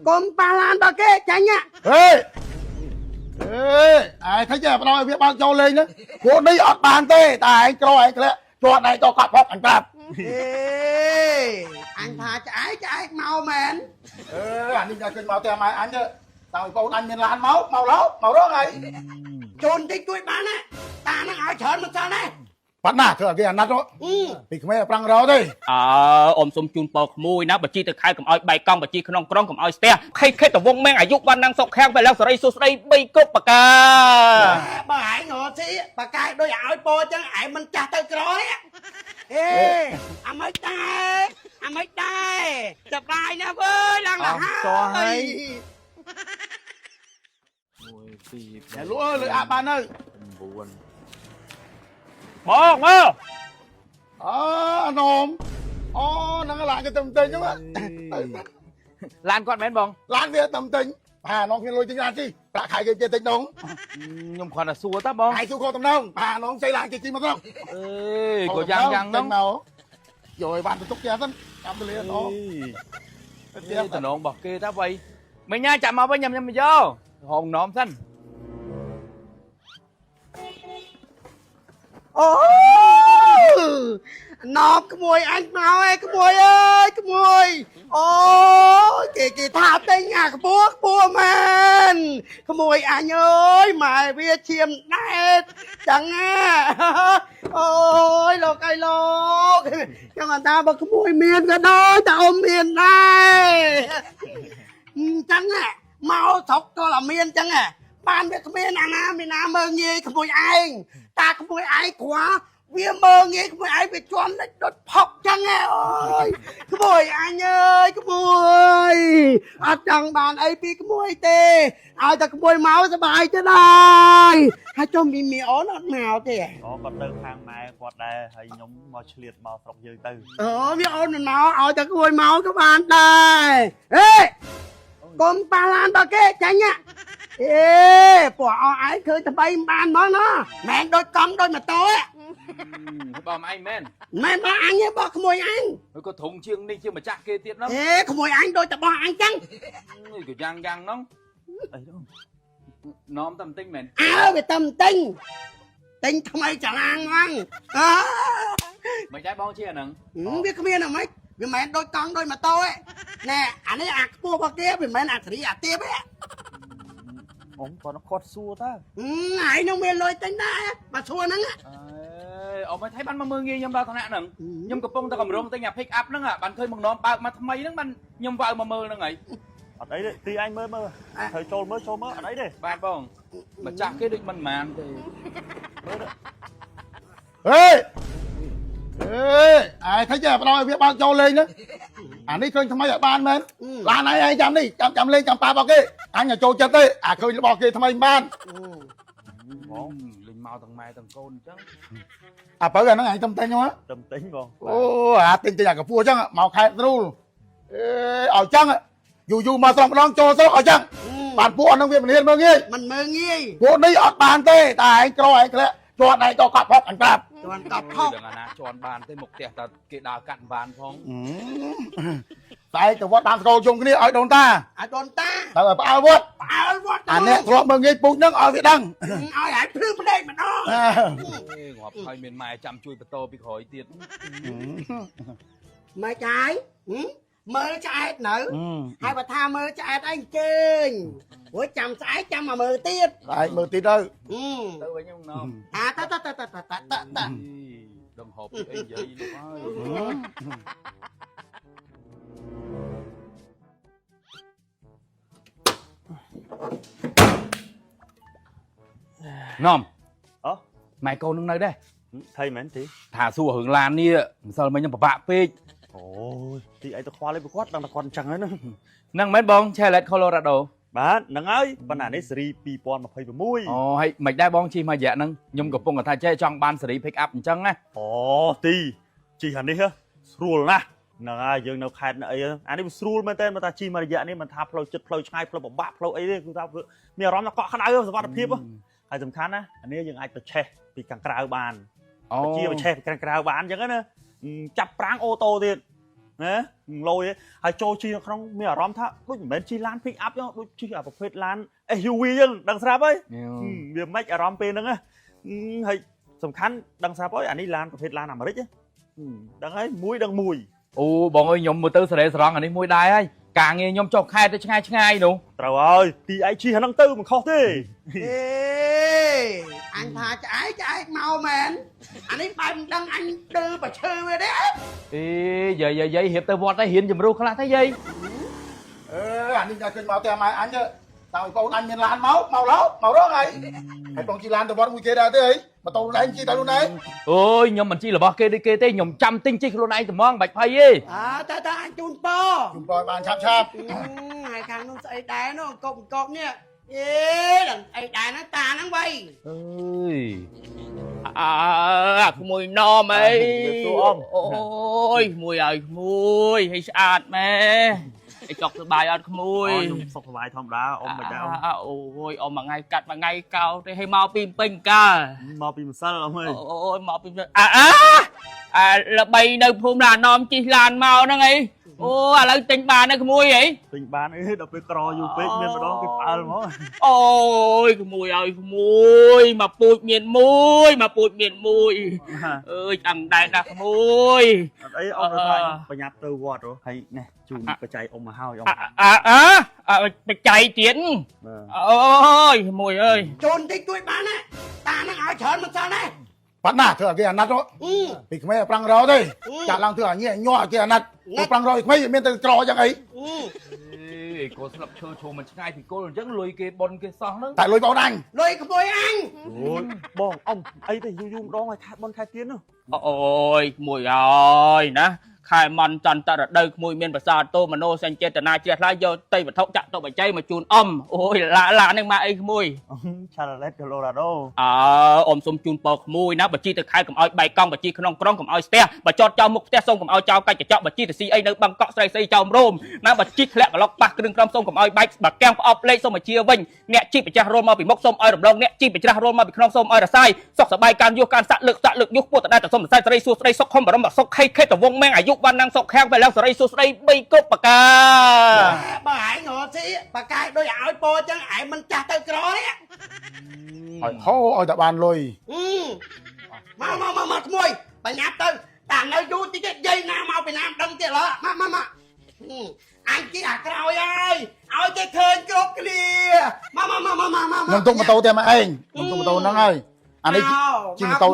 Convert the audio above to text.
Con ba lan bà kia tránh nhá. Ê ai thấy chưa nói biết bao cho lên nữa cô đi ở bàn tê tại anh cho anh cái cho này cho cặp học anh cặp Ê, anh thà trái mau mền. anh đi ra kênh màu tiền mày anh chứ tao cô anh mình là anh máu màu đó này Trôn tích tuổi bán á. Ta nó hỏi chớn một sao này. bắt nè thưa cái anh nát đó thì không phải bằng đó đi អមសុំជូនពរក្មួយណាបើជីទៅខែកុំឲ្យបែកកង់បើជីក្នុងក្រុងកុំឲ្យស្ទះខេតវងមែងអាយុបាននឹងសុខខាងពេលឡើងសេរីសុស្ដី3គប់បកា Bà hãy ngồi xí. Bà cài đôi áo bò chứ ai mình chặt tới cõi á. Ê, anh mới đây. Chụp bài nè với đang là hai. để lúa ơi lưỡi bạn ơi មកមើល anh ôm nó lại cái tâm tình chứ mà ឡានគាត់មែនបង lan về tâm tình nó khi lôi tính ra chi đã khai cái tình đúng ខ្ញុំគ្រាន់តែសួរតាបង hai chú cô tâm đông nó xây lại cái chi mà không អេក៏យ៉ាងហ្នឹង nào rồi bạn tụi kia thân cầm tôi liền nó តំណងរបស់គេតាវៃមិញណាចាំមកវិញញ៉ាំយកហងនំសិន Ôi, nó cái mùi anh mau ơi, cái mùi ơi, cái mùi. Ôi, kì thả tinh à, cái bua men. Cái mùi anh ơi, mày biết chiêm đét, chẳng à. Ôi, lô cây lô. Cho người ta bảo cái mùi miền cái đó, tao ôm miền đây. Chẳng à, mau thọc cho là miền chẳng à. Bạn biết cái miền Nam mơ nghe cái mùi anh. Ta cái mùi ai quá. Vì mơ nghe cái mùi ai bị choán lấy đốt phọc chăng nghe ơi. Cái mùi anh ơi, cái mùi. Chẳng bạn ấy bị cái mùi tê. Ai ta cái mùi máu ra bài chứ đây. Hai cho mì ớn ớt nào thế. Có con tư hàng mai quạt đè hay nhóm mò liệt mò sọc dư tư. Mì ớn mình máu, ai ta cái mùi máu các bạn đây. Ê, con ba lan bà kia tránh nhá. Ê, bỏ ai khơi ta bay bàn món nó. Mẹ đôi con đôi mà tối á. បងឯងមែន Mẹ bà anh ấy bỏ cái mùi anh. ហើយក៏ធុងជាងនេះជាម្ចាស់គេទៀតហ្នឹង Ê, cái mùi anh đôi ta bỏ anh chăng. ក៏យ៉ាងហ្នឹងអីទៅនំតាមទិញមែន Về tâm tinh. Tinh thằng mày chẳng ăn ăn. មិនដែរបងជាអាហ្នឹង Biết cái miên nào mấy. Vì mẹ đôi con đôi mà tôi. Nè, anh ấy ạc cua bọc kia. Vì mẹ ạc thử đi ạc tiếp ấy. Ông còn nó khót xua ta. Ai nó miên lôi tính đó. Bà xua nắng á. អមthấyបានមកមើងងាយខ្ញុំដល់ថ្នាក់ហ្នឹងខ្ញុំកំពុងតែកម្រងទិញអា pick up ហ្នឹងបានឃើញមកនំបើកមកថ្មីហ្នឹងបានខ្ញុំវ៉ៅមកមើលហ្នឹងហើយ Ở đấy đấy, tí anh mới mơ. Thời trôn mới ở đấy đây. បាទបងម្ចាស់គេដូចមិនមែនទេ ê ai thấy chưa nói biết bao cho lên nữa anh đi khơi thằng mày ở ban men là này ai chăm đi chăm lên chăm pa bao kia anh là trâu chết đi khơi bao kia thằng mày ban លេងមកទាំងម៉ែទាំងកូនអញ្ចឹង bởi vì nó ngày tâm tên không á Tâm tính không? tên tên là cái phua chăng màu khai ru ở chăng dù mà xong đang cho số ở chăng bạn phua nó việc mình hiền mơ nghi Mình mơ nghi. phua đi ở bàn tê tại anh cho anh cái cho này cho cặp học anh cặp Toàn cặp ដឹង khóc. អាណាជន់បានទេមកផ្ទះតែគេដើរកាត់បានផង tại từ vót đam câu chung cái này ở đồn ta À đồn ta. tại ở ao vót Áo vót anh nè thọ mơ nghi bụng nước ở việt đăng Ai hãy phư bên đây mà nó. ងាប់ហើយមានម៉ែចាំជួយបន្តពីក្រោយទៀត Mơ trái. Mơ trái nữ. Hai bà tha mơ trái anh kênh. Ủa chăm trái chăm mà mơ tiếp. lại mơ tí đâu ទៅវិញខ្ញុំនំ À ta. ដឹងហូបពីអីនិយាយលោកហើយនំ Ơ, ម៉ែកូននឹងនៅដែរ thầy mến tí. ថាសួររឿងឡាននេះមិនសិលមិញខ្ញុំពិបាកពេក Ôi, tí ấy tao khoa lên với quát đang là con chẳng ấy nữa. ហ្នឹងមែនបង Chevrolet Colorado Bạn, nắng ơi, bạn này seri pi pon mà phây vào mũi. អូហើយមិនដែរបងជិះមករយៈហ្នឹងខ្ញុំកំពុងតែថាចេះចង់បានសេរី pick up អញ្ចឹងណា Ồ, tí, chỉ hẳn đi hả? Srul nè. Nắng ai dương nào khai ấy, anh ấy srul mà tên mà ta chi mà dạ này mình tháp flow chật flow chai flow bạc flow ấy đi, chúng ta mày róm nó cọ khăn áo rồi vào tiếp á. Hay tầm khăn á, anh ấy dương ai tự che, bị càng cào bàn. អូ Chia mà che càng cào bàn chẳng á nè. Chập prang ô tô thì ណាលយហើយចូលជីក្នុងមានអារម្មណ៍ថាដូចមិនមែនជីឡាន pick up ទេដូចជីអាប្រភេទឡាន SUV ចឹងដឹងស្រាប់ហើយវាមិនអារម្មណ៍ពេលហ្នឹងហើយសំខាន់ដឹងស្រាប់ហើយអានេះឡានប្រភេទឡានអាមេរិកដឹងហើយមួយដឹងមួយ អូបងអើយខ្ញុំមើលទៅសរេសរងអានេះមួយដែរហើយការងារខ្ញុំចុះខេត្តទៅឆ្ងាយនោះ ត្រូវហើយទីឯងជីហ្នឹងទៅមិនខុសទេ เอ้อันพาจะไอ้เมาแมนอันนี้ไปมันดังอันดื้อประชื่อไปเด้ អេយាយរៀបទៅវត្តហើយហ៊ានជំរុះខ្លះទៅយាយ អានេះតែឃើញមកតែម៉ែអញទៅតើបងអញមានឡានមកឡោមករកហើយហើយបងជីឡានទៅវត្តមួយគេដែរទេអីម៉ូតូខ្លួនឯងជីទៅខ្លួនឯង អូយខ្ញុំមិនជីរបស់គេដូចគេទេខ្ញុំចាំទិញជីខ្លួនឯងតែហ្មងបាច់ភ័យទេ แต่อันจูนปอ ជុំបយបានឆាប់ ไอ้ข้างนู้นไอ้แดงนู้นกบเนี่ยเอ๊ะไอ้แดงนั้นตานั่งไว้ អើយក្មួយណមអីអូយក្មួយហើយក្មួយឲ្យស្អាតម៉ែឲ្យចុកសបាយអត់ក្មួយ ខ្ញុំសុខសប្បាយធម្មតាអ៊ំមិនដែរ អូយអ៊ំមួយថ្ងៃកាត់មួយថ្ងៃកោទេឲ្យមកពីពេញកាល មកពីម្សិលអ៊ំអើយ អូយមកពីល្បីនៅភូមិណាណមជិះឡានមកហ្នឹងអីអូឥឡូវទិញបានហើយក្មួយអី ពេញបានអីដល់ពេលក្រយូរពេកមានម្ដងគេផ្អើលមក អូយក្មួយឲ្យក្មួយមកពូជមានមួយមកពូជមានមួយអើយអឹងដែរណាក្មួយ អត់អីអ៊ំទៅប្រញាប់ទៅវត្តហើយនេះជូនបច្ច័យអ៊ំមកហើយអ៊ំ បច្ច័យទៀតអូយក្មួយអើយ โจนติดด้วยบ้านนะตานั่งเอาเฉินมันซะนะ បាត់ណាធ្វើឲ្យគេអាណិតពីក្មេងប្រាំងរោទេចាក់ឡើងធ្វើឲ្យញ៉ែញ័រឲ្យគេអាណិតប្រាំងរោក្មេងមានតែក្រយ៉ាងអី កូនស្លាប់ឈើឈោមិនឆ្ងាយពីគល់អញ្ចឹងលុយគេប៉ុនគេសោះហ្នឹង តែលុយបងអញ ลอยขโมยอัง អូយបងអ៊ំអីទៅយូរម្ដងឲ្យខែបនខែទៀននោះ អូយក្មួយហើយណាខែមន់ចន្ទរដូវក្មួយមានប្រសាទតោមโนសញ្ចេតនាជ្រះថ្លាយកតីវត្ថុចាក់តុបច្ច័យមកជូនអ៊ំអូយឡានឹងមកអីក្មួយ ឆាឡេតកាឡូរ៉ាដូ អ៊ំសុំជូនពរក្មួយណាបើជីទៅខែកុំឲ្យបែកកង់បើជីក្នុងក្រុងកុំឲ្យស្ទះបើចតចោលមុខផ្ទះសូមកុំឲ្យចោលកាច់កញ្ចក់បើជីទៅស៊ីអីនៅបឹងកក់ស្រីស្រីចោមរោមណាបើជីធ្លាក់ក្លុកប៉ះគ្រឿងក្រំសូមកុំឲ្យបែកបើកាំងផ្អប់លេខសូមមកជាវិញអ្នកជីប្រចាស់រលមកពីមុខសូមឲ្យរំលងអ្នកជីប្រចាស់រលមកពីក្នុងសូមឲ្យរសាយសុខសប្បាយការយុះការសាក់លើកយុះពោះតដែលទៅសូមសរសៃស្រីសួស្ដីសុខខំបរមសុខខេខេតវងម៉ែងអាយុវណ្ណងសុខខាងទៅឡើងសរីសួស្ដីបីគប់បកា បើឯងងអត់ស៊ីបកាយដូចឲ្យពោចឹងឯងមិនចាស់ទៅក្រនេះ ឲ្យហោឲ្យតែបានលុយ មកក្មួយបញ្ញាប់ទៅតានៅយូរតិចទៀតយាយណាមកពីណាមិនដឹងទៀតឡើមកអញជីអាក្រោយហើយឲ្យគេឃើញគ្រប់គ្នាមក ខ្ញុំទុកម៉ូតូតែមកឯងខ្ញុំទុកម៉ូតូហ្នឹងហើយអានេះជិះម៉ូតូ